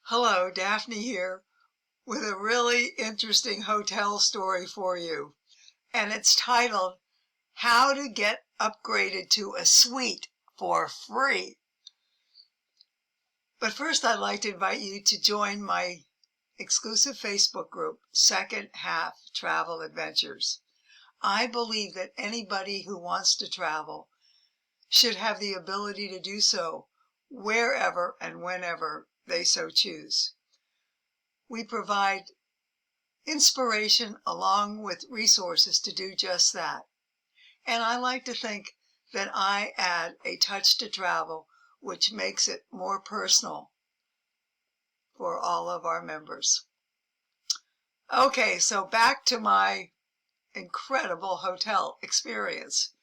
Hello, Daphne here with a really interesting hotel story for you. And it's titled, How to Get Upgraded to a Suite for Free. But first, I'd like to invite you to join my exclusive Facebook group, Second Half Travel Adventures. I believe that anybody who wants to travel should have the ability to do so wherever and whenever they so choose. We provide inspiration along with resources to do just that. And I like to think that I add a touch to travel, which makes it more personal for all of our members. Okay, so back to my incredible hotel experience.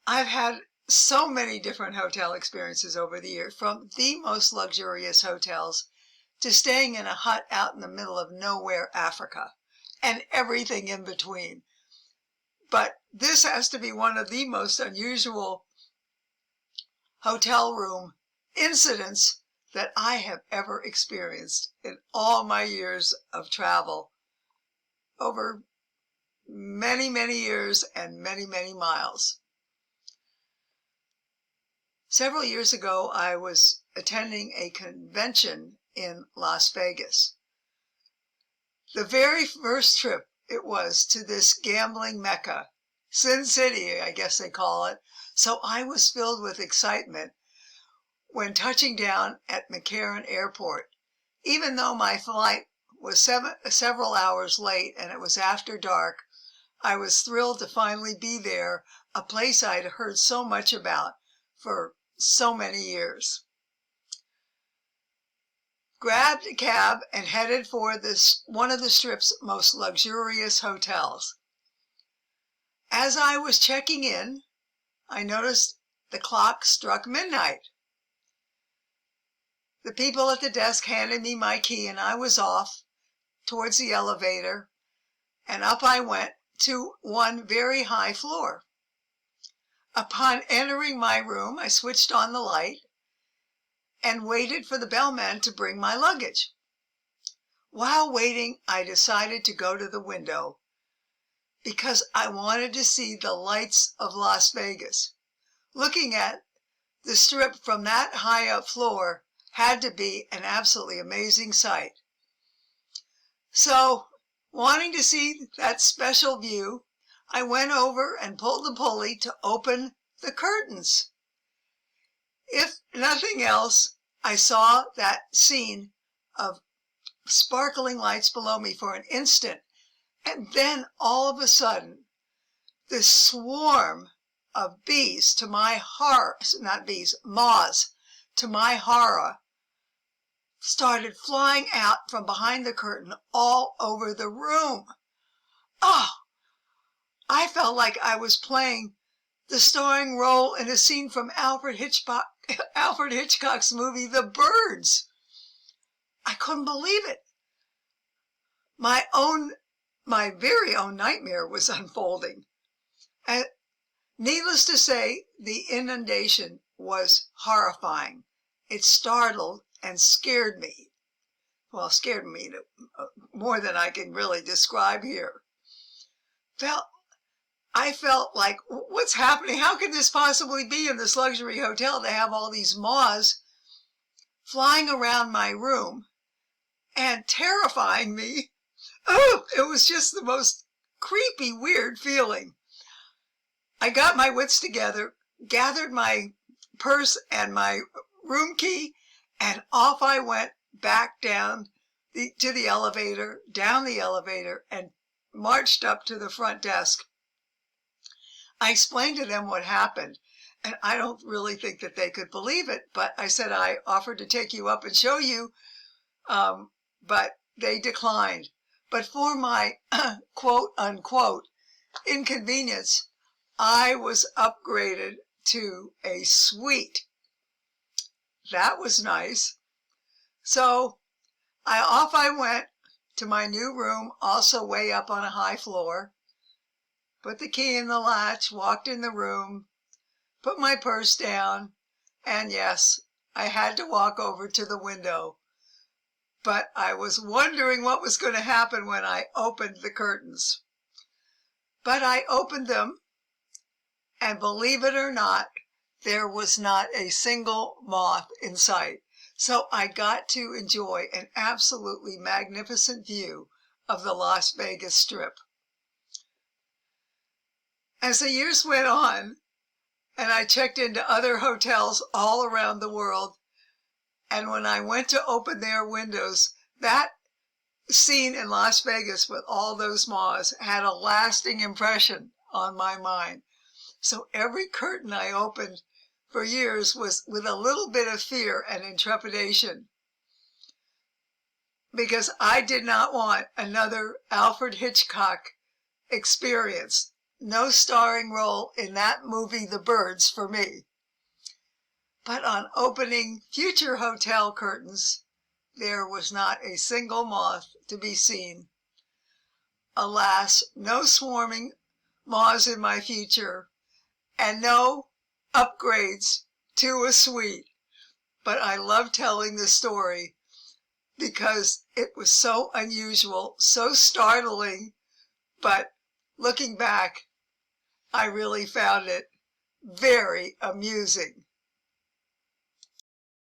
I've had so many different hotel experiences over the years, from the most luxurious hotels to staying in a hut out in the middle of nowhere, Africa, and everything in between. But this has to be one of the most unusual hotel room incidents that I have ever experienced in all my years of travel over many, many years and many, many miles. Several years ago, I was attending a convention in Las Vegas. The very first trip it was to this gambling mecca, Sin City, I guess they call it. So I was filled with excitement when touching down at McCarron Airport. Even though my flight was several hours late and it was after dark, I was thrilled to finally be there, a place I'd heard so much about for so many years. Grabbed a cab and headed for one of the Strip's most luxurious hotels. As I was checking in, I noticed the clock struck midnight. The people at the desk handed me my key and I was off towards the elevator, and up I went to one very high floor. Upon entering my room, I switched on the light and waited for the bellman to bring my luggage. While waiting, I decided to go to the window because I wanted to see the lights of Las Vegas. Looking at the Strip from that high up floor had to be an absolutely amazing sight. So, wanting to see that special view, I went over and pulled the pulley to open the curtains. If nothing else, I saw that scene of sparkling lights below me for an instant, and then all of a sudden, this swarm of bees, to my horror, not bees, moths, to my horror, started flying out from behind the curtain all over the room. Oh, I felt like I was playing the starring role in a scene from Alfred Hitchcock's movie, The Birds. I couldn't believe it. My very own nightmare was unfolding. And needless to say, the inundation was horrifying. It startled and scared me. Well, scared me more than I can really describe here. I felt like, what's happening? How could this possibly be in this luxury hotel to have all these moths flying around my room and terrifying me? Oh, it was just the most creepy, weird feeling. I got my wits together, gathered my purse and my room key, and off I went back down to the elevator, down the elevator, and marched up to the front desk. I explained to them what happened, and I don't really think that they could believe it, but I said I offered to take you up and show you, but they declined. But for my quote-unquote inconvenience, I was upgraded to a suite. That was nice. So off I went to my new room, also way up on a high floor. Put the key in the latch, walked in the room, put my purse down, and yes, I had to walk over to the window, but I was wondering what was going to happen when I opened the curtains. But I opened them, and believe it or not, there was not a single moth in sight. So I got to enjoy an absolutely magnificent view of the Las Vegas Strip. As the years went on, and I checked into other hotels all around the world, and when I went to open their windows, that scene in Las Vegas with all those moths had a lasting impression on my mind. So every curtain I opened for years was with a little bit of fear and intrepidation, because I did not want another Alfred Hitchcock experience. No starring role in that movie, The Birds, for me. But on opening future hotel curtains, there was not a single moth to be seen. Alas, no swarming moths in my future, and no upgrades to a suite. But I love telling the story because it was so unusual, so startling, but looking back, I really found it very amusing.